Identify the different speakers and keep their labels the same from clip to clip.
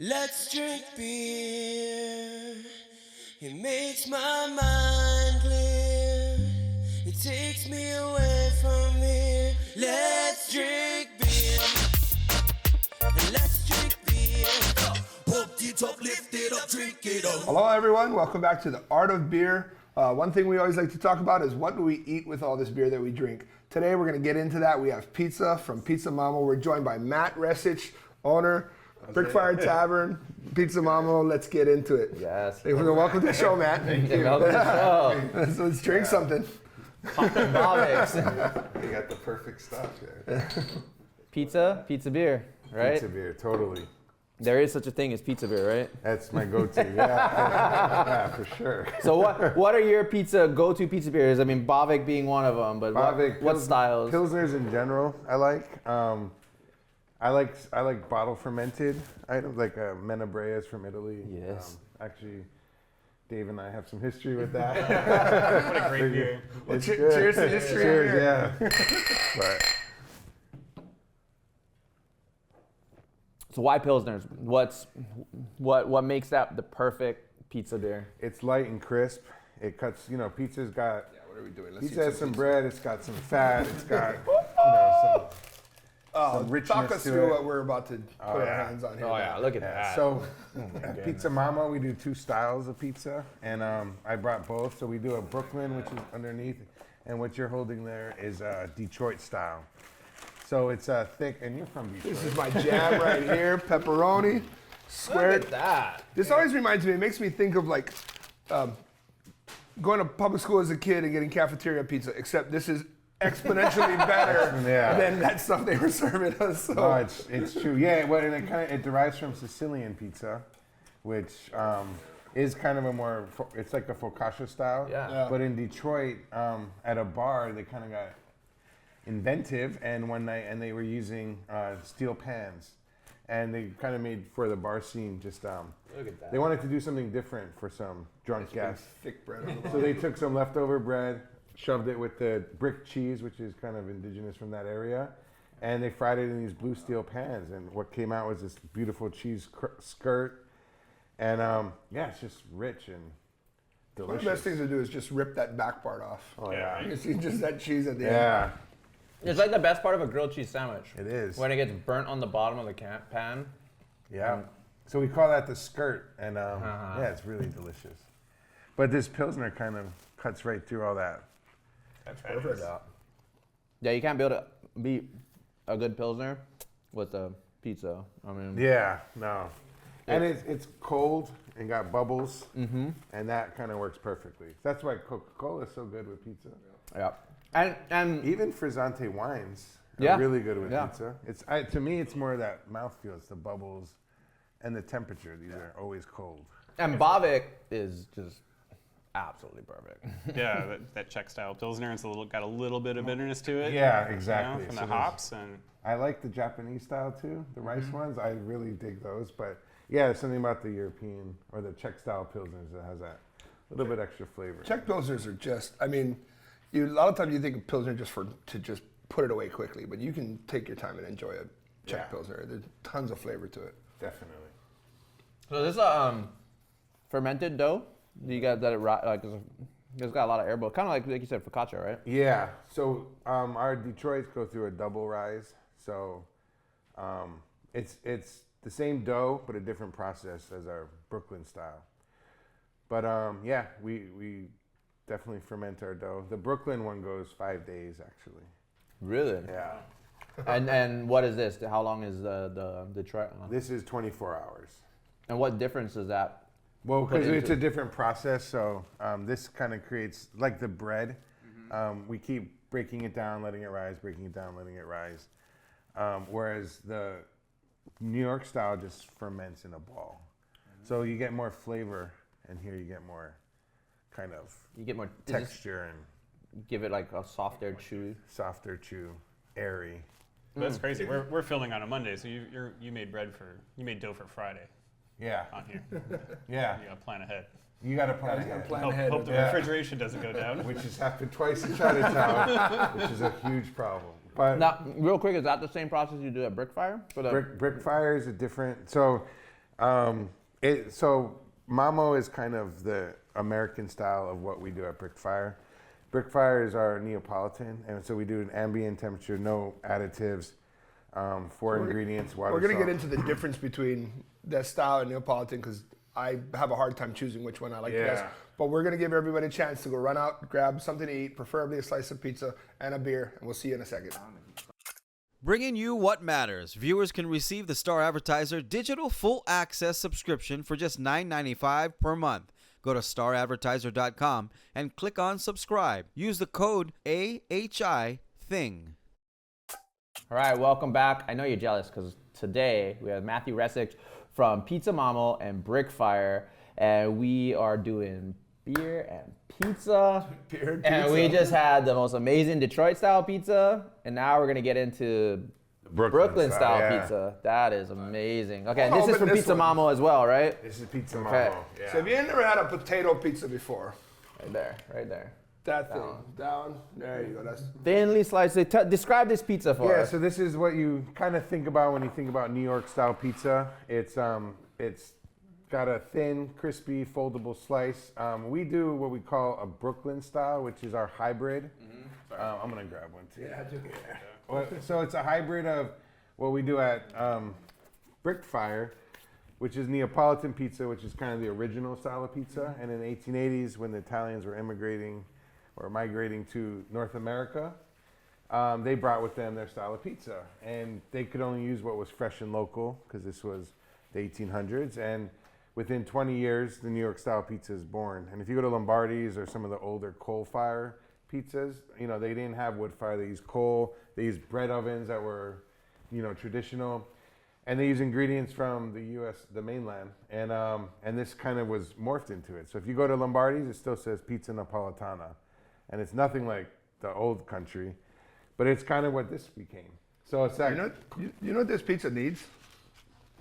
Speaker 1: Let's drink beer. It makes my mind clear. It takes me away from here. Let's drink beer. Let's drink beer. Pump it up, lift it up, drink it up.
Speaker 2: Hello everyone, welcome back to the Art of Beer. One thing we always like to talk about is what do we eat with all this beer that we drink. Today we're going to get into that. We have pizza from Pizza Mama. We're joined by Matt Resich, owner, Brick Fire Tavern, Pizza Mama. Let's get into it.
Speaker 3: Yes.
Speaker 2: Welcome to the show, Matt.
Speaker 3: Thank you. Welcome to the show.
Speaker 2: Let's drink something.
Speaker 3: Poppin' Bobbix.
Speaker 4: You got the perfect stuff here.
Speaker 3: Pizza beer, right?
Speaker 4: Pizza beer, totally.
Speaker 3: There is such a thing as pizza beer, right?
Speaker 4: That's my go-to. Yeah, for sure.
Speaker 3: So what are your go-to pizza beers? I mean, Bobbix being one of them, but what styles?
Speaker 4: Pilsners in general, I like. I like bottle fermented items like Menabreas from Italy.
Speaker 3: Yes.
Speaker 4: Actually, Dave and I have some history with that.
Speaker 5: What a great beer.
Speaker 4: Well,
Speaker 2: cheers to history.
Speaker 4: Cheers, yeah. But
Speaker 3: So why Pilsners? What makes that the perfect pizza beer?
Speaker 4: it's light and crisp. It cuts, pizza's got,
Speaker 2: What are we doing?
Speaker 4: pizza has some bread, it's got some fat, it's got, some richness
Speaker 2: Talk us
Speaker 4: to
Speaker 2: through
Speaker 4: it.
Speaker 2: what we're about to put our
Speaker 4: yeah.
Speaker 2: hands on here.
Speaker 3: Oh yeah, look at that.
Speaker 4: So at Pizza Mama, we do two styles of pizza, and I brought both. So we do a Brooklyn, which is underneath, and what you're holding there is a Detroit style. So it's thick, and you're from Detroit.
Speaker 2: This is my jam right here, pepperoni, square.
Speaker 3: Look at that.
Speaker 2: This always reminds me, it makes me think of like going to public school as a kid and getting cafeteria pizza, except this is exponentially better than that stuff they were serving us. So.
Speaker 4: No, it's true. Yeah, well, and it derives from Sicilian pizza, which is kind of it's like a focaccia style.
Speaker 3: Yeah.
Speaker 4: But in Detroit, at a bar, they kind of got inventive, and one night, and they were using steel pans, and they kind of made for the bar scene. Just
Speaker 3: Look at that.
Speaker 4: they wanted to do something different for some drunk guests.
Speaker 2: Thick bread on the
Speaker 4: So they took some leftover bread, shoved it with the brick cheese, which is kind of indigenous from that area, and they fried it in these blue steel pans. And what came out was this beautiful cheese skirt, and it's just rich and delicious.
Speaker 2: One of the best things to do is just rip that back part off.
Speaker 4: Oh yeah,
Speaker 2: You see just that cheese at the end.
Speaker 4: yeah,
Speaker 3: It's like the best part of a grilled cheese sandwich.
Speaker 4: it is.
Speaker 3: When it gets burnt on the bottom of the pan.
Speaker 4: Yeah. So we call that the skirt, and it's really delicious. But this Pilsner kind of cuts right through all that.
Speaker 5: That's perfect.
Speaker 3: Yeah, you can't beat a good Pilsner with a pizza. I mean,
Speaker 4: Yeah, no. And it's cold and got bubbles, and that kind of works perfectly. That's why Coca-Cola is so good with pizza.
Speaker 3: yeah. And
Speaker 4: Even Frizzante wines are
Speaker 3: Yeah.
Speaker 4: really good with
Speaker 3: Yeah.
Speaker 4: pizza. To me, it's more that mouthfeel. It's the bubbles and the temperature. These are always cold.
Speaker 3: And Bobbix is just absolutely perfect.
Speaker 5: Yeah, that Czech style Pilsner. It's got a little bit of bitterness to it.
Speaker 4: Yeah, exactly.
Speaker 5: From
Speaker 4: So
Speaker 5: the
Speaker 4: there's-
Speaker 5: hops. And
Speaker 4: I like the Japanese style too, the rice ones. I really dig those. But yeah, there's something about the European or the Czech style Pilsners that has that little bit extra flavor.
Speaker 2: Czech Pilsners are just, a lot of times you think of Pilsner to just put it away quickly, but you can take your time and enjoy a Czech
Speaker 4: Yeah.
Speaker 2: Pilsner. There's tons of flavor to it.
Speaker 4: Definitely.
Speaker 3: So this is fermented dough. You got that it's got a lot of air bubbles, kind of like you said, focaccia, right?
Speaker 4: Yeah. So our Detroits go through a double rise. So it's the same dough, but a different process as our Brooklyn style. But we definitely ferment our dough. The Brooklyn one goes 5 days actually.
Speaker 3: Really?
Speaker 4: Yeah.
Speaker 3: And what is this? How long is the Detroit?
Speaker 4: This is 24 hours.
Speaker 3: And what difference is that?
Speaker 4: Well,
Speaker 3: Put
Speaker 4: because it's
Speaker 3: into-
Speaker 4: a different process, so this kind of creates, like the bread, we keep breaking it down, letting it rise, breaking it down, letting it rise. Whereas the New York style just ferments in a ball. So you get more flavor, and here you get more kind of
Speaker 3: You get more
Speaker 4: texture and
Speaker 3: give it like a softer chew.
Speaker 4: softer chew, airy.
Speaker 5: that's crazy. We're filming on a Monday, so you made dough for Friday
Speaker 4: Yeah,
Speaker 5: on here.
Speaker 4: yeah.
Speaker 5: You got to plan ahead.
Speaker 4: You got to plan ahead.
Speaker 2: Plan
Speaker 5: Hope,
Speaker 2: ahead.
Speaker 5: hope the
Speaker 4: Yeah.
Speaker 5: refrigeration doesn't go down.
Speaker 4: Which has happened twice in Chinatown, which is a huge problem. But
Speaker 3: Now, real quick, is that the same process you do at Brick Fire? For the
Speaker 4: Brick Fire is a different. So So Mamo is kind of the American style of what we do at Brick Fire. Brick Fire is our Neapolitan, and so we do an ambient temperature, no additives, 4 ingredients, water,
Speaker 2: We're going to
Speaker 4: salt.
Speaker 2: get into the difference between that style and Neapolitan because I have a hard time choosing which one I like best. But we're going to give everybody a chance to go run out, grab something to eat, preferably a slice of pizza and a beer, and we'll see you in a second.
Speaker 6: Bringing you what matters. Viewers can receive the Star Advertiser digital full access subscription for just $9.95 per month. Go to staradvertiser.com and click on subscribe. Use the code AHITHING.
Speaker 3: All right, welcome back. I know you're jealous because today we have Matthew Resich from Pizza Mamo and Brick Fire, and we are doing beer and pizza. And we just had the most amazing Detroit-style pizza, and now we're gonna get into Brooklyn-style pizza. That is amazing. Okay, and this is from Pizza Mamo as well, right?
Speaker 4: This is Pizza Mamo.
Speaker 3: Okay.
Speaker 4: Yeah.
Speaker 2: So if you never had a potato pizza before,
Speaker 3: Right there, right there.
Speaker 2: that thing, down, there you go. That's
Speaker 3: Thinly sliced. Describe this pizza for
Speaker 4: Yeah,
Speaker 3: us.
Speaker 4: so this is what you kind of think about when you think about New York style pizza. It's got a thin, crispy, foldable slice. We do what we call a Brooklyn style, which is our hybrid. I'm gonna grab one too.
Speaker 2: yeah, took it.
Speaker 4: Well, so it's a hybrid of what we do at Brick Fire, which is Neapolitan pizza, which is kind of the original style of pizza. And in the 1880s, when the Italians were immigrating or migrating to North America, they brought with them their style of pizza. And they could only use what was fresh and local because this was the 1800s. And within 20 years, the New York style pizza is born. And if you go to Lombardi's or some of the older coal fire pizzas, you know, they didn't have wood fire. They used coal. They used bread ovens that were, you know, traditional. And they use ingredients from the U.S., the mainland. And this kind of was morphed into it. So if you go to Lombardi's, it still says pizza Napoletana. And it's nothing like the old country, but it's kind of what this became. So it's like
Speaker 2: You know what this pizza needs?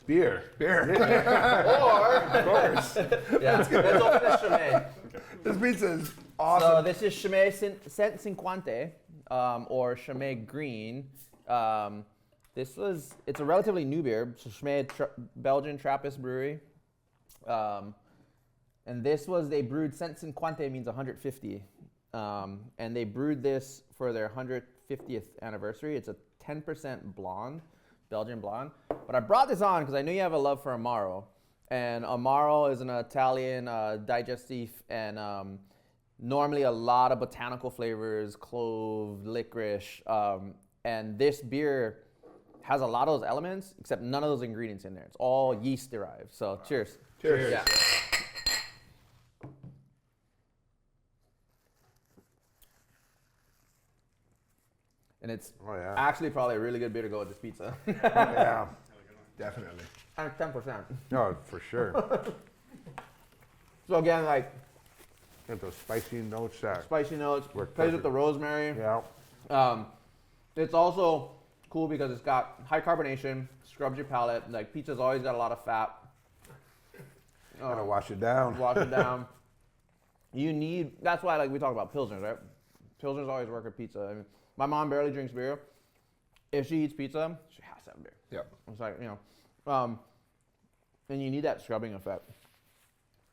Speaker 4: beer.
Speaker 2: Beer.
Speaker 3: Of course. Yeah. Let's open this Chimay.
Speaker 2: This pizza is
Speaker 3: So
Speaker 2: awesome.
Speaker 3: this is Chimay Cent Cinquante, or Chimay Green. It's a relatively new beer. So Chimay Belgian Trappist brewery. And they brewed Cent Cinquante means 150. And they brewed this for their 150th anniversary. It's a 10% blonde, Belgian blonde. But I brought this on because I know you have a love for Amaro. And Amaro is an Italian digestif, and normally a lot of botanical flavors, clove, licorice. And this beer has a lot of those elements, except none of those ingredients in there. It's all yeast derived. So cheers.
Speaker 2: Cheers.
Speaker 3: Yeah. And it's actually probably a really good beer to go with this pizza.
Speaker 4: Yeah,
Speaker 2: Definitely.
Speaker 3: And 10%.
Speaker 4: no, for sure.
Speaker 3: So again, like
Speaker 4: Get those spicy notes that.
Speaker 3: spicy notes,
Speaker 4: Work
Speaker 3: plays with
Speaker 4: perfect.
Speaker 3: the rosemary.
Speaker 4: Yeah.
Speaker 3: It's also cool because it's got high carbonation, scrubs your palate. Like pizza's always got a lot of fat.
Speaker 4: Gotta wash it down.
Speaker 3: Wash it down. That's why like we talk about pilsners, right? Pilsners always work with pizza. I mean, my mom barely drinks beer. If she eats pizza, she has to have beer.
Speaker 2: Yep.
Speaker 3: It's like, and you need that scrubbing effect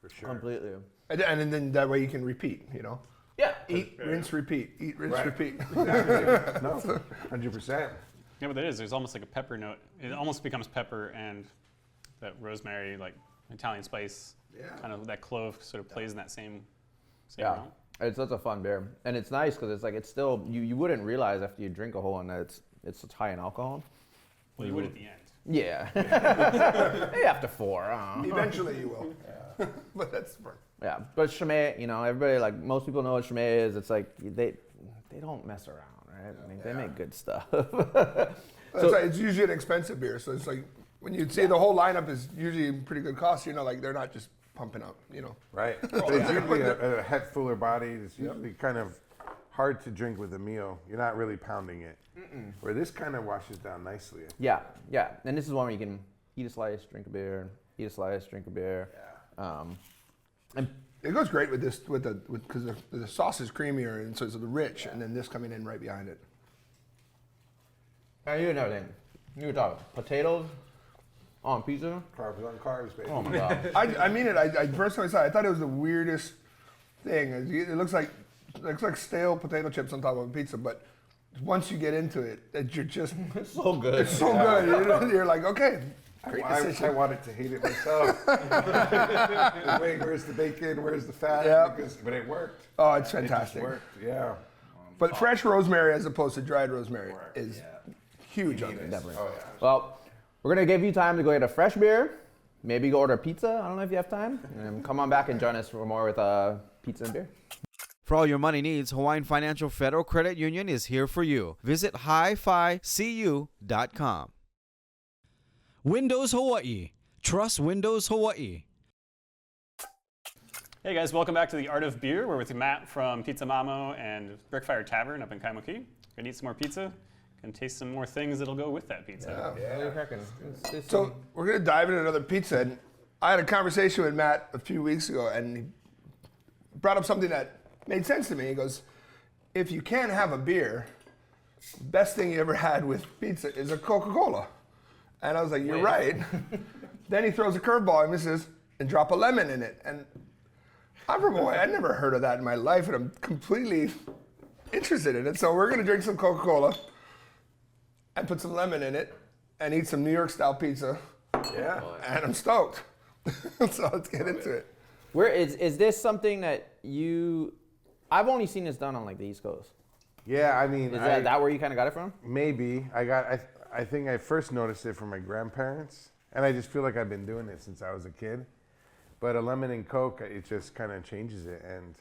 Speaker 4: For sure.
Speaker 3: completely.
Speaker 2: And then that way you can repeat, you know?
Speaker 3: Yeah.
Speaker 2: Eat, rinse, repeat. Eat, rinse,
Speaker 4: Right.
Speaker 2: repeat.
Speaker 4: No, 100%.
Speaker 5: Yeah, but there is. There's almost like a pepper note. It almost becomes pepper and that rosemary, like Italian spice.
Speaker 2: Yeah.
Speaker 5: Kind of that clove sort of plays in that same
Speaker 3: Yeah.
Speaker 5: realm.
Speaker 3: It's such a fun beer. And it's nice because it's like, it's still, you wouldn't realize after you drink a whole one that it's high in alcohol.
Speaker 5: Well, you would at the end.
Speaker 3: Yeah. Maybe after 4. I don't know.
Speaker 2: Eventually you will. But that's fun.
Speaker 3: Yeah. But Chimay, everybody, like, most people know what Chimay is. It's like, they don't mess around, right? I mean, they make good stuff.
Speaker 2: That's right. It's usually an expensive beer, so it's like when you see the whole lineup is usually pretty good cost, like they're not just pumping up,
Speaker 4: Right. But it's usually a head fuller body. It's usually kind of hard to drink with a meal. You're not really pounding it. Where this kind of washes down nicely.
Speaker 3: Yeah. And this is one where you can eat a slice, drink a beer, eat a slice, drink a beer. And
Speaker 2: It goes great with this, because the sauce is creamier and so it's rich, and then this coming in right behind it.
Speaker 3: you know, you were talking potatoes. On pizza?
Speaker 2: Carbs on carbs, baby.
Speaker 3: Oh my god.
Speaker 2: I mean it. I first time I saw it, I thought it was the weirdest thing. It looks like stale potato chips on top of a pizza, but once you get into it, you're just
Speaker 3: It's so good.
Speaker 2: it's so good. You're like, okay, great
Speaker 4: I
Speaker 2: decision.
Speaker 4: wanted to hate it myself. Wait, where's the bacon? Where's the fat?
Speaker 2: Yeah.
Speaker 4: But it worked.
Speaker 2: Oh, it's
Speaker 4: It just
Speaker 2: fantastic.
Speaker 4: worked. Yeah.
Speaker 2: But fresh rosemary as opposed to dried rosemary is huge on this.
Speaker 3: Definitely.
Speaker 4: Oh yeah.
Speaker 3: Well, we're gonna give you time to go get a fresh beer, maybe go order pizza. I don't know if you have time, and come on back and join us for more with pizza and beer.
Speaker 6: For all your money needs, Hawaiian Financial Federal Credit Union is here for you. Visit hificu.com.
Speaker 7: Windows Hawaii. Trust Windows Hawaii.
Speaker 5: Hey guys, welcome back to the Art of Beer. We're with Matt from Pizza Mamo and Brick Fire Tavern up in Kaimuki. Gonna eat some more pizza and taste some more things that'll go with that pizza.
Speaker 2: So we're gonna dive into another pizza. And I had a conversation with Matt a few weeks ago, and he brought up something that made sense to me. He goes, "If you can't have a beer, the best thing you ever had with pizza is a Coca-Cola." And I was like, "You're right." Then he throws a curveball and misses and drop a lemon in it. And I'm from Hawaii. I'd never heard of that in my life, and I'm completely interested in it. So we're gonna drink some Coca-Cola and put some lemon in it and eat some New York style pizza.
Speaker 4: Yeah.
Speaker 2: And I'm stoked. So let's get into it.
Speaker 3: Where is this something that you? I've only seen this done on like the East Coast.
Speaker 4: Yeah. I mean,
Speaker 3: Is that where you kind of got it from?
Speaker 4: maybe I think I first noticed it from my grandparents, and I just feel like I've been doing it since I was a kid. But a lemon and Coke, it just kind of changes it. And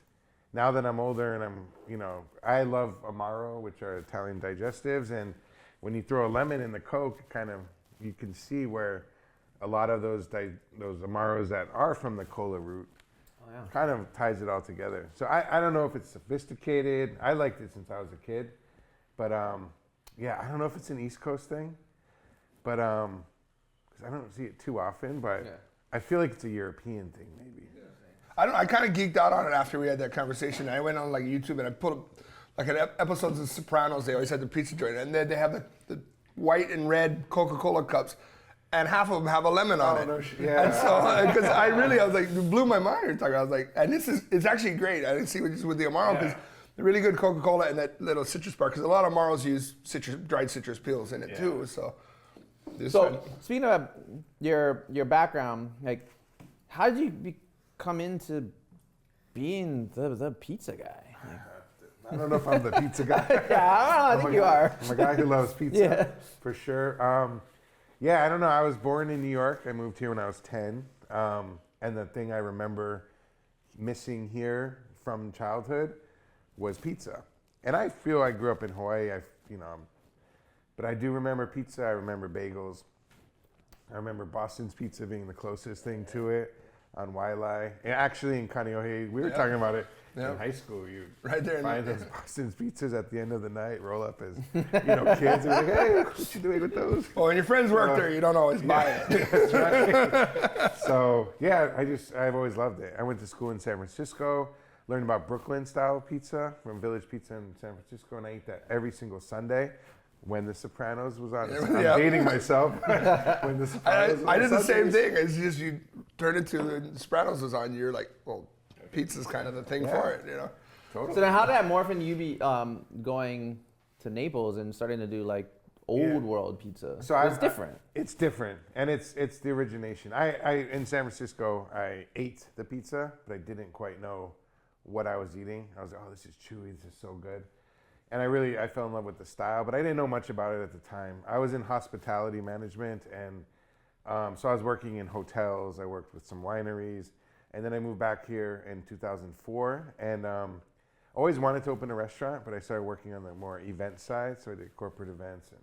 Speaker 4: now that I'm older and I love Amaro, which are Italian digestives, and when you throw a lemon in the Coke, you can see where a lot of those Amaros that are from the cola root kind of ties it all together. So I don't know if it's sophisticated. I liked it since I was a kid. But yeah, I don't know if it's an East Coast thing. But because I don't see it too often, but I feel like it's a European thing maybe.
Speaker 2: I kind of geeked out on it after we had that conversation. I went on like YouTube and I pulled up like an episodes of Sopranos. They always had the pizza joint, and then they have the white and red Coca-Cola cups, and half of them have a lemon on it.
Speaker 4: No shit. Yeah.
Speaker 2: And so, because I was like, it blew my mind. You're talking. I was like, and it's actually great. I didn't see what with the Amaro because the really good Coca-Cola and that little citrus part, because a lot of Amaros use dried citrus peels in it too. So.
Speaker 3: Speaking of your background, like, how did you come into being the pizza guy?
Speaker 4: I don't know if I'm the pizza guy.
Speaker 3: Yeah, I think you are.
Speaker 4: I'm a guy who loves pizza,
Speaker 3: Yeah.
Speaker 4: for sure. Yeah, I don't know. I was born in New York. I moved here when I was 10. And the thing I remember missing here from childhood was pizza. And I feel I grew up in Hawaii. But I do remember pizza. I remember bagels. I remember Boston's Pizza being the closest thing to it on Wailea. And actually, in Kaneohe, we were talking about it in high school. You
Speaker 2: Right there in
Speaker 4: find
Speaker 2: the-
Speaker 4: those Boston's Pizzas at the end of the night, roll up as kids, and like, hey, what you doing with those?
Speaker 2: Oh, when your friends work there, you don't always buy it.
Speaker 4: That's right. So yeah, I've always loved it. I went to school in San Francisco, learned about Brooklyn style pizza from Village Pizza in San Francisco, and I ate that every single Sunday when The Sopranos was on. I'm dating myself. When The Sopranos was on
Speaker 2: I did the same
Speaker 4: Sundays.
Speaker 2: thing. It's just you turn it to the Sopranos was on. You're like, well, pizza's kind of the thing for it,
Speaker 4: Totally.
Speaker 3: So then, how did that morph into you be going to Naples and starting to do like old world pizza?
Speaker 4: So
Speaker 3: it's different.
Speaker 4: It's different, and it's the origination. I in San Francisco, I ate the pizza, but I didn't quite know what I was eating. I was like, oh, this is chewy. This is so good. And I fell in love with the style, but I didn't know much about it at the time. I was in hospitality management, and so I was working in hotels. I worked with some wineries, and then I moved back here in 2004, and always wanted to open a restaurant, but I started working on the more event side, so I did corporate events and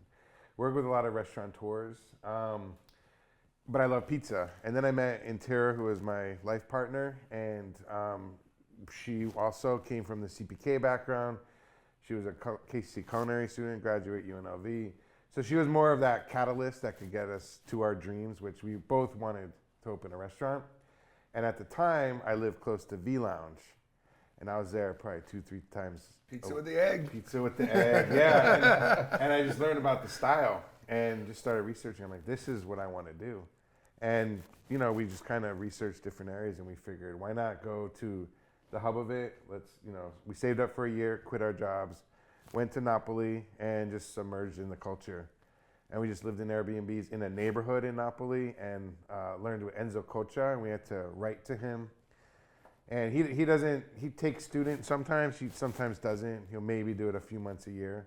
Speaker 4: worked with a lot of restaurateurs. But I love pizza. And then I met Inthira, who was my life partner, and she also came from the CPK background. She was a KC culinary student, graduate UNLV. So she was more of that catalyst that could get us to our dreams, which we both wanted to open a restaurant. And at the time, I lived close to V Lounge. And I was there probably 2-3 times.
Speaker 2: Pizza with the egg.
Speaker 4: Pizza with the egg, yeah. And I just learned about the style and just started researching. I'm like, this is what I want to do. And, you know, we just kind of researched different areas, and we figured, why not go to the hub of it? Let's, you know, we saved up for a year, quit our jobs, went to Napoli, and just submerged in the culture. And we just lived in Airbnbs in a neighborhood in Napoli, and learned with Enzo Coccia, and we had to write to him. And he takes students sometimes, he sometimes doesn't. He'll maybe do it a few months a year.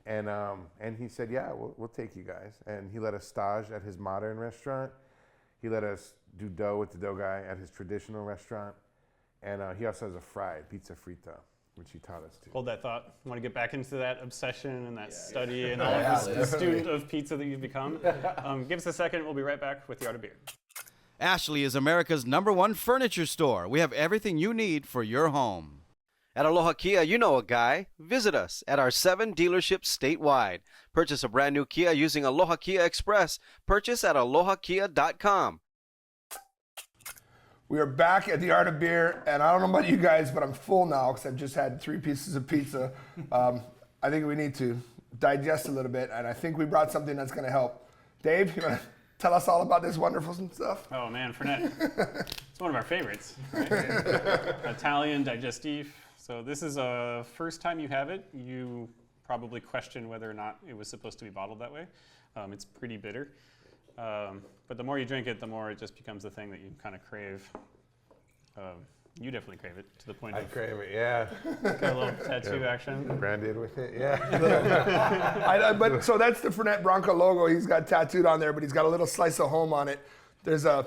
Speaker 4: And he said, yeah, we'll take you guys. And he let us stage at his modern restaurant. He let us do dough with the dough guy at his traditional restaurant. And he also has a fried pizza frita, which he taught us to.
Speaker 5: Hold that thought. I want to get back into that obsession and that study and all of the student of pizza that you've become. Give us a second. We'll be right back with the Art of Beer.
Speaker 6: Ashley is America's #1 furniture store. We have everything you need for your home. At Aloha Kia, you know a guy. Visit us at our 7 dealerships statewide. Purchase a brand new Kia using Aloha Kia Express. Purchase at alohakia.com.
Speaker 2: We are back at the Art of Beer, and I don't know about you guys, but I'm full now because I've just had 3 pieces of pizza. I think we need to digest a little bit, and I think we brought something that's going to help. Dave, you want to tell us all about this wonderful stuff?
Speaker 5: Oh man, Fernet. It's one of our favorites. Right? Italian digestif. So this is a first time you have it. You probably question whether or not it was supposed to be bottled that way. It's pretty bitter. But the more you drink it, the more it just becomes the thing that you kind of crave. You definitely crave it to the point
Speaker 4: I
Speaker 5: of
Speaker 4: crave it, yeah.
Speaker 5: got a little tattoo action.
Speaker 4: Branded with it, yeah.
Speaker 2: But so that's the Fernet Branca logo. He's got tattooed on there, but he's got a little slice of home on it. There's a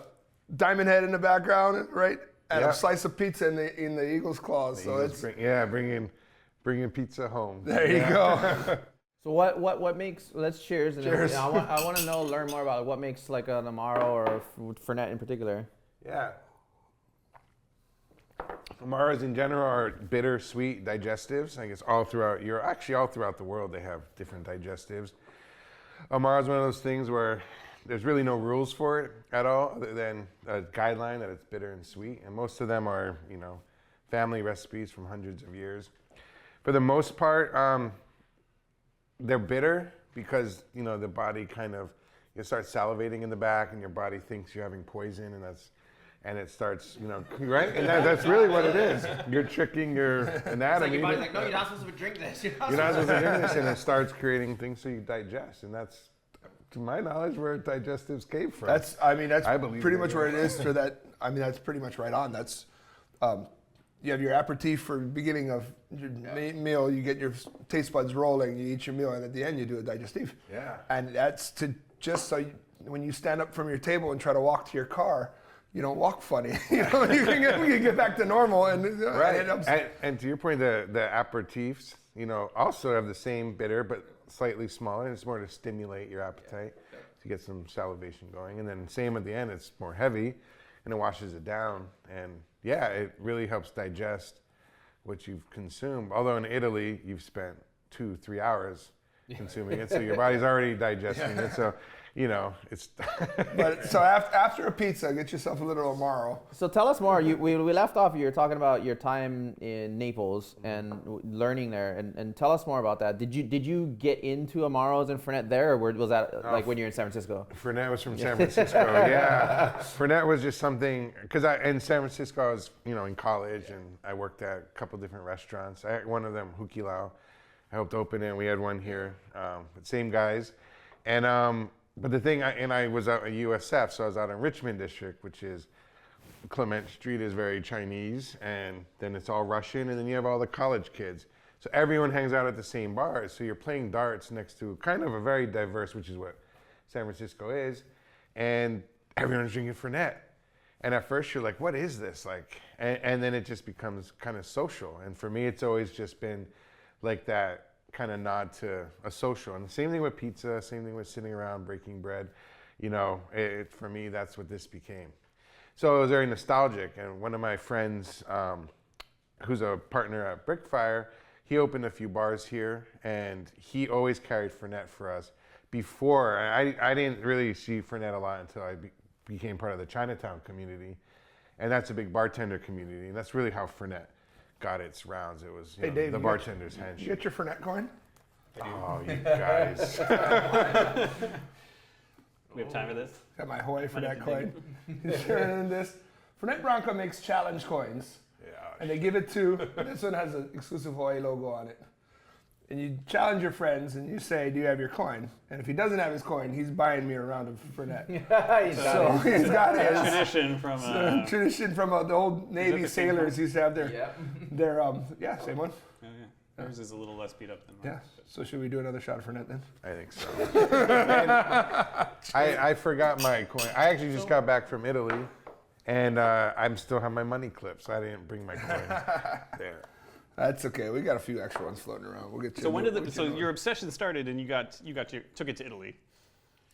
Speaker 2: diamond head in the background, right? And a slice of pizza in the eagle's claws. So it's
Speaker 4: bringing pizza home.
Speaker 2: There you go.
Speaker 3: So what makes? Let's cheers. And
Speaker 2: Cheers.
Speaker 3: Then, I want to learn more about what makes like an Amaro or a Fernet in particular.
Speaker 4: Yeah. Amaras in general are bitter, sweet digestives. I guess all throughout Europe, actually all throughout the world, they have different digestives. Amara is one of those things where there's really no rules for it at all, other than a guideline that it's bitter and sweet. And most of them are, you know, family recipes from hundreds of years. For the most part, they're bitter because, you know, the body kind of, you start salivating in the back and your body thinks you're having poison, and it starts, you know, right? And that's really what it is. You're tricking your anatomy.
Speaker 3: It's like your body's like, no, you're not supposed to drink this.
Speaker 4: You're not supposed to drink this, and it starts creating things so you digest. And that's, to my knowledge, where digestives came from.
Speaker 2: that's
Speaker 4: I believe
Speaker 2: pretty
Speaker 4: they
Speaker 2: much
Speaker 4: do.
Speaker 2: where it is for that. I mean, that's pretty much right on. That's you have your aperitif for the beginning of your meal. You get your taste buds rolling. You eat your meal, and at the end, you do a digestif.
Speaker 4: Yeah.
Speaker 2: And that's to just so when you stand up from your table and try to walk to your car, you don't walk funny. You know, you can get back to normal.
Speaker 4: Right. And to your point, the aperitifs, you know, also have the same bitter, but slightly smaller. And it's more to stimulate your appetite to get some salivation going. And then same at the end, it's more heavy, and it washes it down. And yeah, it really helps digest what you've consumed. Although in Italy, you've spent 2-3 hours consuming it, so your body's already digesting it. So, you know, it's.
Speaker 2: But so after a pizza, get yourself a little Amaro.
Speaker 3: So tell us more. We left off. You were talking about your time in Naples and learning there, and tell us more about that. Did you get into Amaros and Fernet there, or was that like when you were in San Francisco?
Speaker 4: Fernet was from San Francisco, yeah. Fernet was just something, because in San Francisco, I was, you know, in college, and I worked at a couple different restaurants. I had one of them, Hukilau. I helped open it. We had one here, same guys, and. But the thing, I was out at USF, so I was out in Richmond District, which is, Clement Street is very Chinese, and then it's all Russian, and then you have all the college kids. So everyone hangs out at the same bars, so you're playing darts next to kind of a very diverse, which is what San Francisco is, and everyone's drinking Fernet. And at first you're like, what is this? Like, and then it just becomes kind of social. And for me, it's always just been like that kind of nod to a social. And the same thing with pizza, same thing with sitting around breaking bread. You know, for me, that's what this became. So it was very nostalgic. And one of my friends, who's a partner at Brick Fire, he opened a few bars here, and he always carried Fernet for us. Before, I didn't really see Fernet a lot until I became part of the Chinatown community. And that's a big bartender community. And that's really how Fernet got its rounds. It was
Speaker 2: Dave,
Speaker 4: the bartender's handshake.
Speaker 2: You get your Fernet coin?
Speaker 4: Oh, you guys.
Speaker 5: We have time for this?
Speaker 2: Got my Hawaii
Speaker 5: Might have
Speaker 2: Fernet
Speaker 5: to
Speaker 2: coin. He's turning this. Fernet Branca makes challenge coins.
Speaker 4: Yeah.
Speaker 2: And they give it to, this one has an exclusive Hawaii logo on it. And you challenge your friends and you say, do you have your coin? And if he doesn't have his coin, he's buying me a round of Fernet. So he's got his.
Speaker 5: Tradition from
Speaker 2: Tradition from the old Navy
Speaker 5: the same
Speaker 2: sailors
Speaker 5: one?
Speaker 2: used to have their,
Speaker 5: Yeah.
Speaker 2: same one.
Speaker 5: Oh, yeah. Ours is a little less beat up than mine.
Speaker 2: Yeah. So should we do another shot of Fernet then?
Speaker 4: I think so. And I forgot my coin. I actually just got back from Italy, and I'm still have my money clip, so I didn't bring my coin there.
Speaker 2: That's okay. We got a few extra ones floating around. We'll get you.
Speaker 5: So when did your obsession started, and you took it to Italy,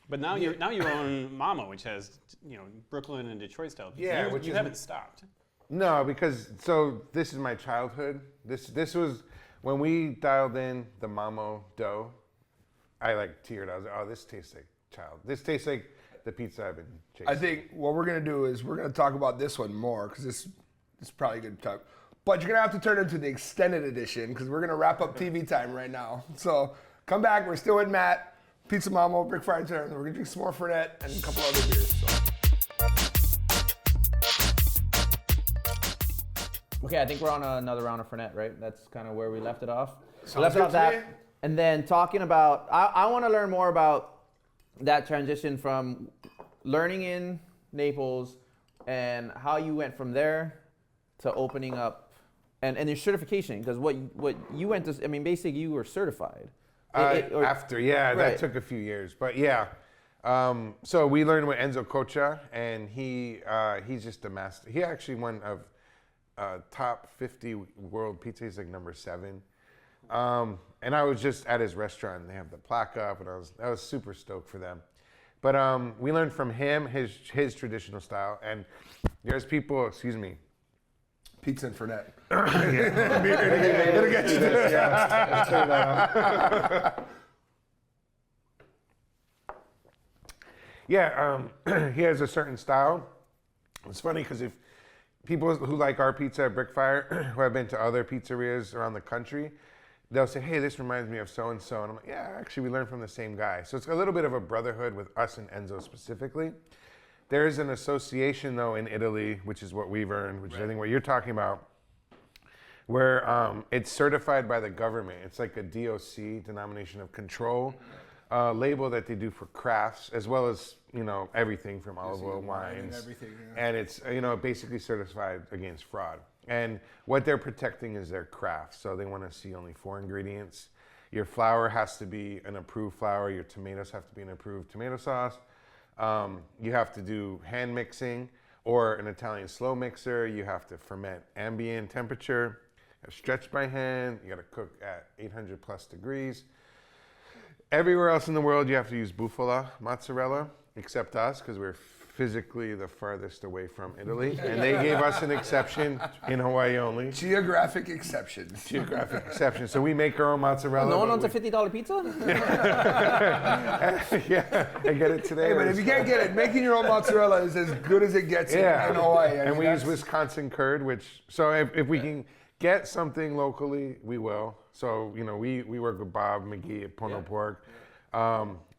Speaker 5: but now you own Mama, which has Brooklyn and Detroit style.
Speaker 4: Yeah, which
Speaker 5: you
Speaker 4: is-
Speaker 5: haven't stopped.
Speaker 4: No, because this is my childhood. This was when we dialed in the Mamo dough. I teared. I was like, oh, this tastes like child. This tastes like the pizza I've been chasing.
Speaker 2: I think what we're gonna do is we're gonna talk about this one more because this is probably a good time. But you're gonna have to turn into the extended edition because we're gonna wrap up TV time right now. So come back. We're still with Matt, Pizza Mamo, Brick Fire Tavern. We're gonna drink some more Fernet and a couple other beers. So.
Speaker 3: Okay, I think we're on another round of Fernet, right? That's kind of where we left it off.
Speaker 2: Sounds
Speaker 3: Left
Speaker 2: good
Speaker 3: off
Speaker 2: to me.
Speaker 3: that, and then talking about, I want to learn more about that transition from learning in Naples and how you went from there to opening up and your certification, because what you went to, I mean, basically you were certified.
Speaker 4: That
Speaker 3: Right.
Speaker 4: took a few years, but yeah. So we learned with Enzo Coccia, and he's just a master. He actually one of top 50 world pizza. He's like number 7. And I was just at his restaurant, and they have the plaque up, and I was super stoked for them. But we learned from him his traditional style, and there's people, excuse me.
Speaker 2: Pizza and Fernet.
Speaker 4: It'll get you this, yeah. Turn that on. Yeah, he has a certain style. It's funny because if people who like our pizza at Brick Fire, who have been to other pizzerias around the country, they'll say, hey, this reminds me of so-and-so. And I'm like, yeah, actually, we learned from the same guy. So it's a little bit of a brotherhood with us and Enzo specifically. There is an association, though, in Italy, which is what we've earned, which is I think what you're talking about, where it's certified by the government. It's like a DOC, denomination of control, label that they do for crafts, as well as, everything from olive oil, wines.
Speaker 2: everything,
Speaker 4: And it's, basically certified against fraud. And what they're protecting is their craft. So they want to see only 4 ingredients. Your flour has to be an approved flour. Your tomatoes have to be an approved tomato sauce. You have to do hand mixing or an Italian slow mixer. You have to ferment ambient temperature, stretch by hand. You got to cook at 800 plus degrees. Everywhere else in the world, you have to use bufala mozzarella, except us, because we're physically the farthest away from Italy. And they gave us an exception in Hawaii only.
Speaker 2: Geographic exceptions.
Speaker 4: Geographic exception. So we make our own mozzarella.
Speaker 3: No one
Speaker 4: but
Speaker 3: wants a $50 pizza?
Speaker 4: yeah, I get it today.
Speaker 2: Hey, but if you can't get it, making your own mozzarella is as good as it gets in Hawaii. I
Speaker 4: And
Speaker 2: mean,
Speaker 4: we use
Speaker 2: that's-
Speaker 4: Wisconsin curd, so if we can get something locally, we will. So, we work with Bob McGee at Pono Pork,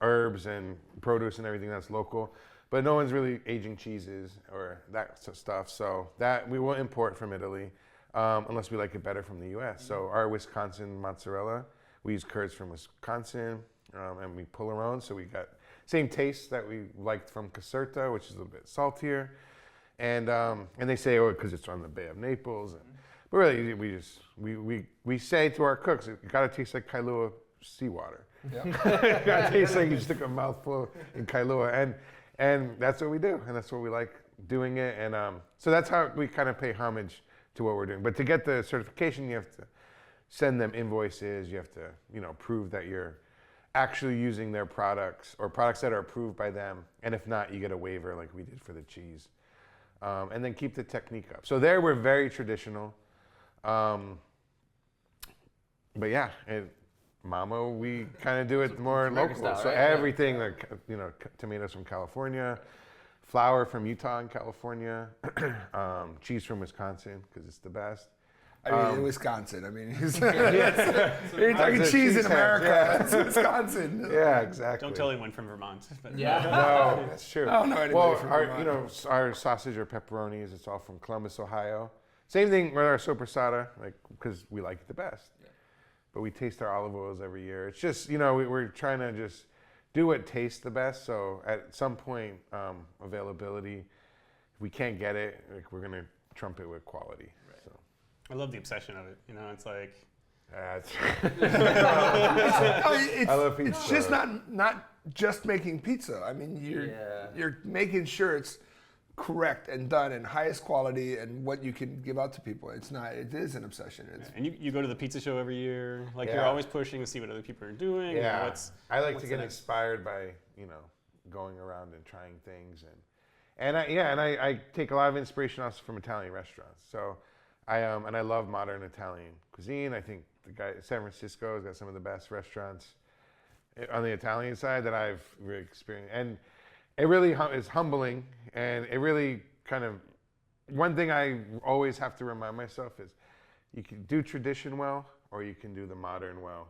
Speaker 4: herbs and produce and everything that's local. But no one's really aging cheeses or that stuff. So that we will import from Italy unless we like it better from the U.S. So our Wisconsin mozzarella, we use curds from Wisconsin and we pull our own. So we got same taste that we liked from Caserta, which is a little bit saltier. And they say, because it's on the Bay of Naples. But really, we say to our cooks, it got to taste like Kailua seawater.
Speaker 2: Yeah.
Speaker 4: It got to taste like you stick a mouthful in Kailua. And that's what we do, and that's what we like doing it. And so that's how we kind of pay homage to what we're doing. But to get the certification, you have to send them invoices. You have to, prove that you're actually using their products or products that are approved by them. And if not, you get a waiver like we did for the cheese. And then keep the technique up. So there we're very traditional. But yeah, Mama, we kind of do it more
Speaker 3: American
Speaker 4: local.
Speaker 3: style,
Speaker 4: So
Speaker 3: right?
Speaker 4: everything, tomatoes from California, flour from Utah and California, cheese from Wisconsin because it's the best.
Speaker 2: I mean, in Wisconsin. I mean, you're talking
Speaker 4: a
Speaker 2: cheese in
Speaker 4: cheesehead,
Speaker 2: America.
Speaker 4: yeah.
Speaker 2: It's Wisconsin.
Speaker 4: Yeah, exactly.
Speaker 5: Don't tell anyone from Vermont. But
Speaker 4: No, that's true.
Speaker 2: I don't know anybody
Speaker 4: well,
Speaker 2: from
Speaker 4: our,
Speaker 2: Vermont.
Speaker 4: our sausage or pepperonis, it's all from Columbus, Ohio. Same thing with our sopressata, like because we like it the best. Yeah. But we taste our olive oils every year. It's just we're trying to just do what tastes the best. So at some point, availability, if we can't get it, like we're gonna trump it with quality. Right. So.
Speaker 5: I love the obsession of it. It's like
Speaker 4: I love pizza.
Speaker 2: It's just not just making pizza. I mean, you're making sure it's correct and done and highest quality and what you can give out to people. It is an obsession.
Speaker 5: and you go to the pizza show every year. Like
Speaker 4: Yeah.
Speaker 5: you're always pushing to see what other people are doing.
Speaker 4: Yeah, I like
Speaker 5: what's
Speaker 4: to
Speaker 5: the
Speaker 4: get
Speaker 5: next-
Speaker 4: inspired by going around and trying things and I take a lot of inspiration also from Italian restaurants. So I love modern Italian cuisine. I think the guy San Francisco has got some of the best restaurants on the Italian side that I've really experienced, and it really is humbling. And it really kind of one thing I always have to remind myself is you can do tradition well or you can do the modern well,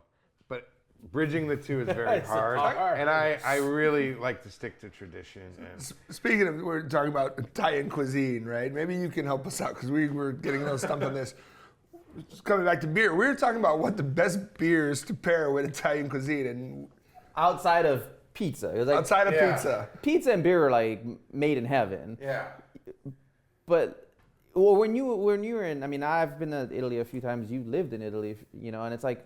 Speaker 4: but bridging the two is very hard. And I really like to stick to tradition. And
Speaker 2: Speaking of, we're talking about Italian cuisine, right? Maybe you can help us out because we were getting a little stumped on this. Just coming back to beer, we were talking about what the best beers to pair with Italian cuisine, and
Speaker 3: Outside of pizza. It was like
Speaker 2: outside of pizza.
Speaker 3: pizza and beer are like made in heaven.
Speaker 4: yeah.
Speaker 3: But when you were in, I mean, I've been to Italy a few times. You lived in Italy, and it's like,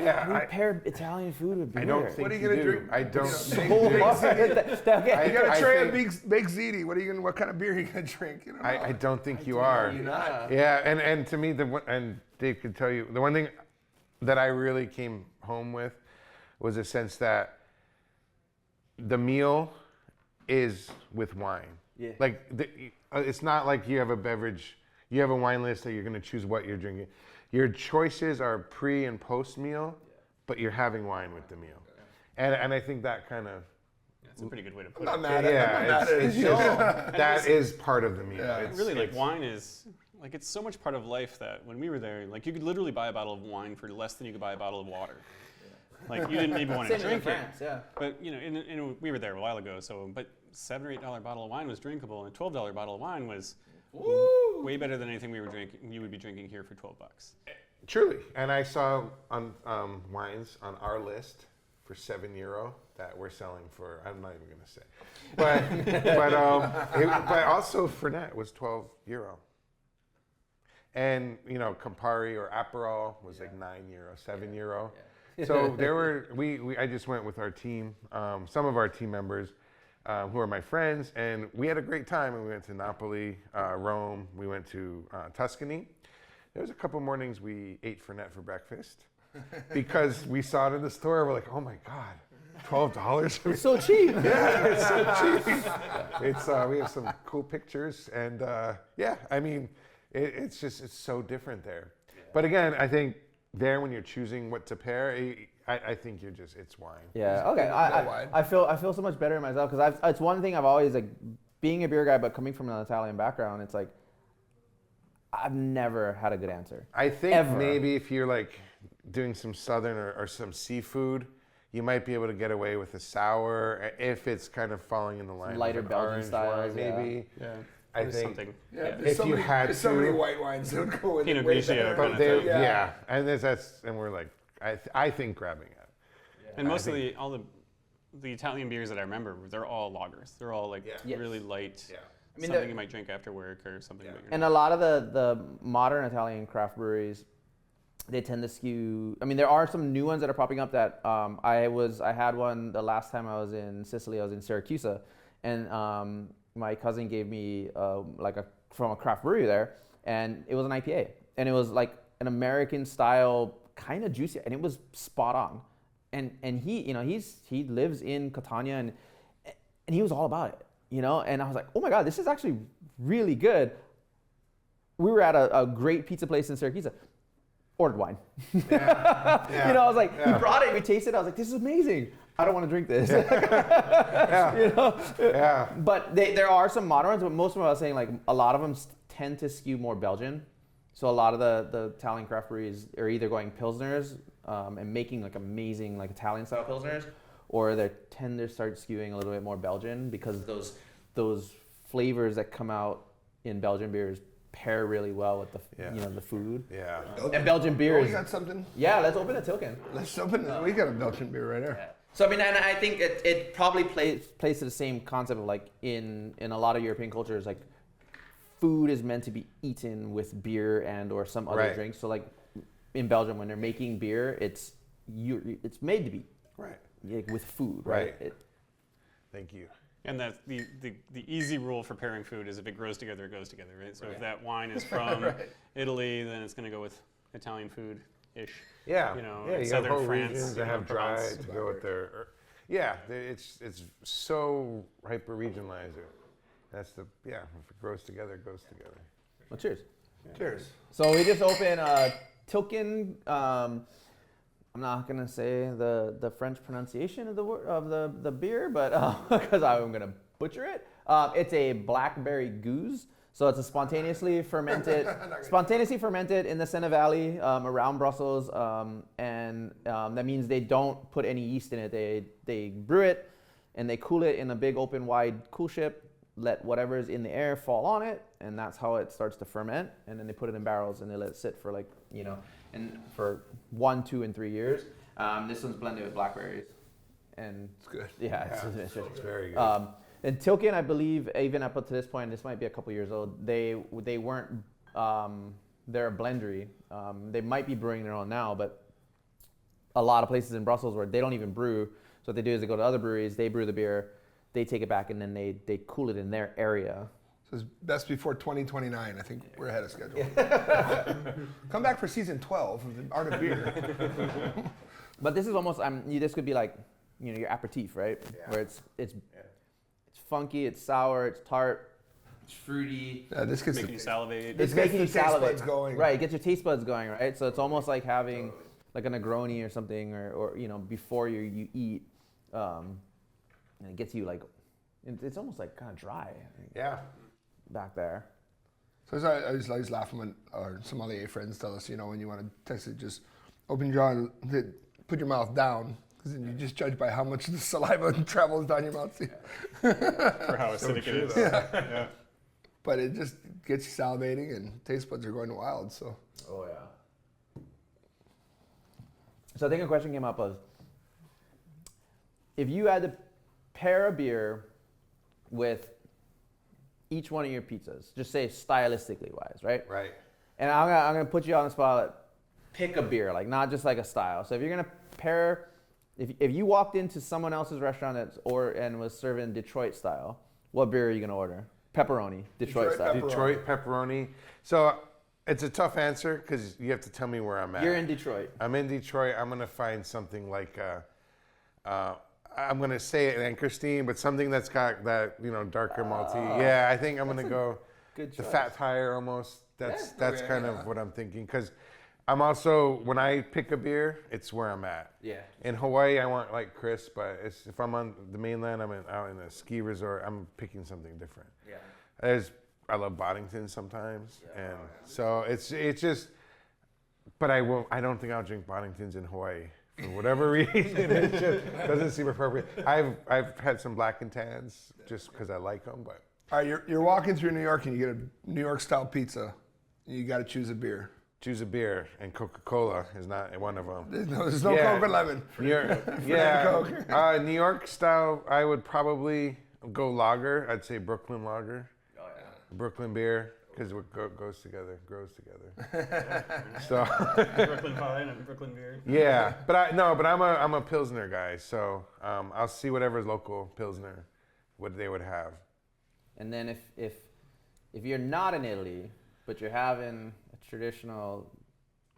Speaker 4: Yeah,
Speaker 3: we pair Italian food with beer.
Speaker 4: I don't think
Speaker 2: What are you
Speaker 4: you
Speaker 2: gonna
Speaker 4: do.
Speaker 2: drink?
Speaker 4: I don't
Speaker 3: So
Speaker 4: think
Speaker 3: hard. Okay.
Speaker 2: You got
Speaker 4: I
Speaker 2: a tray of
Speaker 4: think-
Speaker 2: baked ziti. What kind of beer are you gonna drink?
Speaker 4: I don't think you are.
Speaker 2: You're not.
Speaker 4: Yeah, and to me, and Dave could tell you, the one thing that I really came home with was a sense that the meal is with wine.
Speaker 3: Yeah.
Speaker 4: Like, it's not like you have a beverage, you have a wine list that you're going to choose what you're drinking. Your choices are pre and post meal, but you're having wine with the meal. And I think that kind of,
Speaker 5: That's a pretty good way to put
Speaker 2: I'm
Speaker 5: it.
Speaker 2: not mad at it. I'm not mad at it.
Speaker 4: it's just, that is part of the meal.
Speaker 2: Yeah.
Speaker 4: It's,
Speaker 5: Really, like
Speaker 4: it's-
Speaker 5: wine is like it's so much part of life that when we were there, like you could literally buy a bottle of wine for less than you could buy a bottle of water. Like you didn't even want to
Speaker 3: Same in
Speaker 5: drink
Speaker 3: France,
Speaker 5: it.
Speaker 3: yeah.
Speaker 5: But we were there a while ago, but $7 or $8 bottle of wine was drinkable, and a $12 bottle of wine was way better than anything you would be drinking here for $12.
Speaker 4: Truly. And I saw on wines on our list for €7 that we're selling for, I'm not even going to say. But also Fernet was €12. And, Campari or Aperol was like €9, €7. So there were, I just went with our team, some of our team members who are my friends, and we had a great time. And we went to Napoli, Rome, we went to Tuscany. There was a couple mornings we ate Fernet for breakfast because we saw it in the store. We're like, oh my God, $12?
Speaker 3: It's so cheap.
Speaker 4: Yeah, it's so cheap. It's we have some cool pictures, and I mean, it's so different there. But again, I think there when you're choosing what to pair, I think it's wine.
Speaker 3: Yeah. Okay. I feel so much better in myself because it's one thing I've always like being a beer guy, but coming from an Italian background, it's like I've never had a good answer.
Speaker 4: I think
Speaker 3: Ever.
Speaker 4: maybe if you're like doing some southern or some seafood, you might be able to get away with a sour if it's kind of falling in the line.
Speaker 3: Lighter
Speaker 4: of an
Speaker 3: Belgian
Speaker 4: orange
Speaker 3: styles,
Speaker 4: wine, maybe.
Speaker 5: Yeah.
Speaker 4: I
Speaker 5: There's
Speaker 4: think
Speaker 5: something.
Speaker 2: Yeah,
Speaker 5: Yeah.
Speaker 2: there's
Speaker 4: if you had
Speaker 2: there's so many
Speaker 4: to-
Speaker 2: white wines that would go with
Speaker 5: Pinot
Speaker 2: it way
Speaker 5: Grigio
Speaker 2: better.
Speaker 5: kind
Speaker 4: But
Speaker 5: of
Speaker 4: they,
Speaker 5: thing.
Speaker 4: yeah, and and we're like, I think grabbing it.
Speaker 5: And most of all the Italian beers that I remember, they're all lagers. They're all like
Speaker 3: Yes.
Speaker 5: really light.
Speaker 4: Yeah.
Speaker 3: I mean,
Speaker 5: Something you might drink after work or something. That you're
Speaker 3: And a lot of the modern Italian craft breweries, they tend to skew. I mean, there are some new ones that are popping up that I had one the last time I was in Sicily. I was in Syracuse, and my cousin gave me from a craft brewery there, and it was an IPA, and it was like an American style, kind of juicy, and it was spot on. And he he lives in Catania, and he was all about it, And I was like, oh my God, this is actually really good. We were at a great pizza place in Syracuse. Ordered wine.
Speaker 4: Yeah.
Speaker 3: I was like, he brought it, we tasted it. I was like, this is amazing. I don't want to drink this.
Speaker 4: Yeah.
Speaker 3: But there are some modern ones, but most of them I was saying like a lot of them tend to skew more Belgian. So a lot of the Italian craft breweries are either going Pilsners and making like amazing like Italian style Pilsners, or they tend to start skewing a little bit more Belgian because those flavors that come out in Belgian beers pair really well with the food.
Speaker 4: Yeah.
Speaker 3: And Belgian beer
Speaker 2: We
Speaker 3: is
Speaker 2: got something.
Speaker 3: yeah. Let's open a Tilken.
Speaker 2: Let's open it. We got a Belgian beer right there.
Speaker 3: So I mean, and I think it probably plays to the same concept of like in a lot of European cultures, like food is meant to be eaten with beer and or some other
Speaker 4: Right.
Speaker 3: drink. So like in Belgium, when they're making beer, it's made to be
Speaker 4: Right.
Speaker 3: like, with food, right?
Speaker 4: Right. Thank you.
Speaker 5: And that the easy rule for pairing food is if it grows together, it goes together, right? So if that wine is from Italy, then it's going to go with Italian food-ish.
Speaker 4: Yeah.
Speaker 5: You know,
Speaker 4: yeah, you
Speaker 5: southern
Speaker 4: have whole
Speaker 5: France,
Speaker 4: regions
Speaker 5: you
Speaker 4: that
Speaker 5: know,
Speaker 4: have dry
Speaker 5: Provence.
Speaker 4: to go with their. Yeah, it's so hyper regionalized. That's the if it grows together, it goes together.
Speaker 3: Well, cheers.
Speaker 2: Cheers.
Speaker 3: So we just opened Tilken. I'm not gonna say the French pronunciation of the word of the beer, but because I'm gonna butcher it. It's a blackberry goose. So it's a spontaneously fermented in the Sena Valley around Brussels, and that means they don't put any yeast in it. They brew it and they cool it in a big open wide cool ship. Let whatever's in the air fall on it, and that's how it starts to ferment. And then they put it in barrels and they let it sit for and for 1, 2, and 3 years. This one's blended with blackberries, and
Speaker 2: It's good.
Speaker 3: yeah,
Speaker 4: It's very good.
Speaker 3: and Tilken, I believe, even up to this point, this might be a couple years old. They weren't. They're a blendery. They might be brewing their own now, but a lot of places in Brussels where they don't even brew. So what they do is they go to other breweries, they brew the beer, they take it back, and then they cool it in their area.
Speaker 2: So it's best before 2029. I think we're ahead of schedule. Come back for season 12 of the Art of Beer.
Speaker 3: But this is almost. This could be like, your aperitif, right?
Speaker 4: Yeah.
Speaker 3: Where it's funky, it's sour, it's tart, it's fruity.
Speaker 2: Yeah, this gets
Speaker 5: Making you salivate.
Speaker 3: It's
Speaker 2: gets
Speaker 3: making
Speaker 2: the
Speaker 3: you
Speaker 2: taste
Speaker 3: salivate.
Speaker 2: buds going.
Speaker 3: Right, get your taste buds going, right? So it's almost like having like a Negroni or something, or before you eat, and it gets you like, it's almost like kind of dry. I think,
Speaker 4: Yeah.
Speaker 3: back there.
Speaker 2: So I just always laugh when some sommelier friends tell us, when you want to taste it, just open your jaw and put your mouth down, because then you just judge by how much the saliva travels down your mouth.
Speaker 5: For how acidic it is. Yeah.
Speaker 2: But it just gets you salivating and taste buds are going wild. So
Speaker 3: Oh yeah. So I think a question came up was, if you had to pair a beer with each one of your pizzas, just say stylistically wise, right?
Speaker 4: Right.
Speaker 3: And I'm gonna put you on the spot. Pick a beer, like not just like a style. So if you're gonna pair, if you walked into someone else's restaurant and was serving Detroit style, what beer are you gonna order? Pepperoni, Detroit style.
Speaker 4: Detroit pepperoni. So it's a tough answer because you have to tell me where I'm at.
Speaker 3: You're in Detroit.
Speaker 4: I'm in Detroit. I'm gonna find something like I'm gonna say it Anchorstein, but something that's got that darker malty. Yeah, I think I'm gonna go
Speaker 3: good
Speaker 4: the
Speaker 3: choice.
Speaker 4: Fat Tire almost. That's
Speaker 2: Okay,
Speaker 4: kind
Speaker 2: yeah.
Speaker 4: of what I'm thinking because I'm also when I pick a beer, it's where I'm at.
Speaker 3: Yeah.
Speaker 4: In Hawaii, I want like crisp, but if I'm on the mainland, out in a ski resort, I'm picking something different.
Speaker 3: Yeah.
Speaker 4: I love Boddington sometimes, and so it's just. But I don't think I'll drink Boddingtons in Hawaii for whatever reason. It just doesn't seem appropriate. I've had some black and tans just because I like them, but
Speaker 2: all right, you're walking through New York and you get a New York style pizza. You got to choose a beer.
Speaker 4: choose a beer, and Coca-Cola is not one of them.
Speaker 2: There's no
Speaker 4: Yeah.
Speaker 2: Coke or lemon.
Speaker 4: New York, New York style, I would probably go lager. I'd say Brooklyn lager.
Speaker 3: Oh yeah.
Speaker 4: Brooklyn beer, because it goes together, grows together. So
Speaker 5: Brooklyn Pine and Brooklyn beer.
Speaker 4: yeah, but I'm a Pilsner guy, so I'll see whatever's local Pilsner, what they would have.
Speaker 3: And then if you're not in Italy, but you're having a traditional,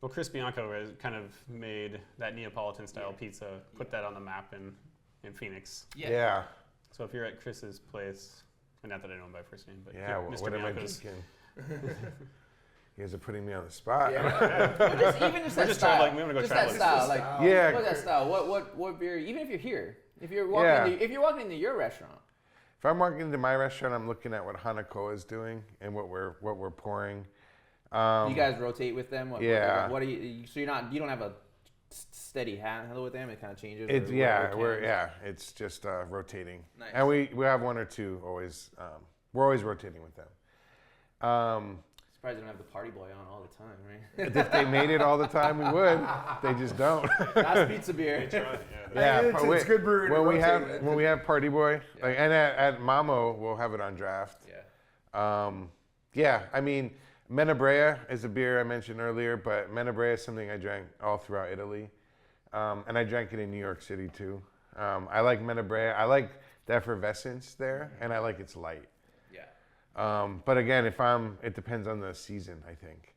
Speaker 5: Well, Chris Bianco has kind of made that Neapolitan style pizza, put that on the map in Phoenix.
Speaker 4: Yeah.
Speaker 5: So if you're at Chris's place, and not that I know him by first name, but
Speaker 4: Yeah,
Speaker 5: Mr.
Speaker 4: what am I
Speaker 5: Bianco's.
Speaker 4: drinking? You guys are putting me on the spot.
Speaker 3: or just, even just
Speaker 5: We're
Speaker 3: that
Speaker 5: just
Speaker 3: style,
Speaker 5: traveling, we wanna go
Speaker 3: just
Speaker 5: traveling.
Speaker 3: that style, like
Speaker 4: Yeah.
Speaker 3: what's that style? What beer? Even if you're here, if you're walking,
Speaker 4: Yeah.
Speaker 3: if you're walking into your restaurant,
Speaker 4: if I'm walking into my restaurant, I'm looking at what Hanako is doing and what we're pouring.
Speaker 3: You guys rotate with them?
Speaker 4: Yeah.
Speaker 3: What do you? So you don't have a steady handle with them. It kind of changes.
Speaker 4: It's it's just rotating.
Speaker 3: Nice.
Speaker 4: And we have one or two always. We're always rotating with them.
Speaker 3: Surprised they don't have the party boy on all the time, right?
Speaker 4: If they made it all the time, we would. They just don't.
Speaker 3: That's pizza beer.
Speaker 4: Yeah,
Speaker 2: it's good brewing.
Speaker 4: When we have Party Boy, like, and at Mamo, we'll have it on draft.
Speaker 3: Yeah.
Speaker 4: I mean, Menabrea is a beer I mentioned earlier, but Menabrea is something I drank all throughout Italy, and I drank it in New York City too. I like Menabrea. I like the effervescence there, and I like its light. But again, it depends on the season, I think.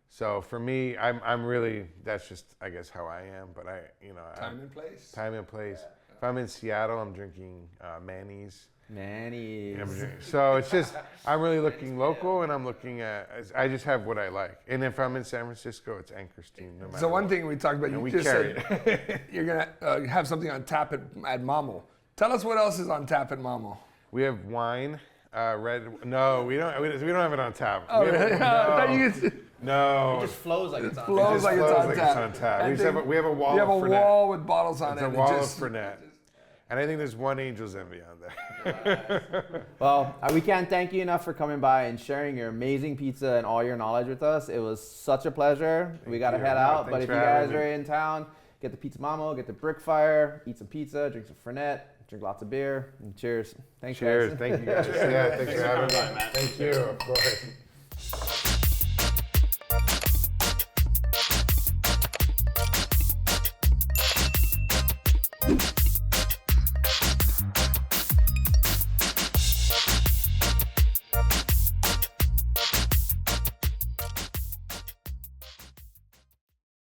Speaker 4: So for me, I'm really, that's just, I guess, how I am. But
Speaker 2: Time and place.
Speaker 4: Time and place. Yeah. If I'm in Seattle, I'm drinking Manny's. So it's just, I'm really looking local, and I'm looking I just have what I like. And if I'm in San Francisco, it's Anchorstein. No matter
Speaker 2: So one
Speaker 4: what.
Speaker 2: thing we talked about,
Speaker 4: And
Speaker 2: you just said you're gonna have something on tap at Mamo. Tell us what else is on tap at Mamo.
Speaker 4: We have wine. No, we don't have it on tap.
Speaker 2: Oh, really?
Speaker 4: No.
Speaker 3: It just flows like it's on.
Speaker 2: Flows like it's on tap.
Speaker 4: We have a wall.
Speaker 2: You have a
Speaker 4: of
Speaker 2: wall with bottles on
Speaker 4: it's
Speaker 2: it.
Speaker 4: It's a wall of Fernet. And I think there's one Angel's Envy on there.
Speaker 3: Well, we can't thank you enough for coming by and sharing your amazing pizza and all your knowledge with us. It was such a pleasure. We got to head out, but if you guys are in town, get the Pizza Mamo, get the Brick Fire, eat some pizza, drink some Fernet, drink lots of beer, and cheers. Thanks,
Speaker 4: Cheers.
Speaker 3: guys.
Speaker 4: Thank you, guys. Yeah, thanks for having me.
Speaker 5: Matt.
Speaker 4: Thank you, of course.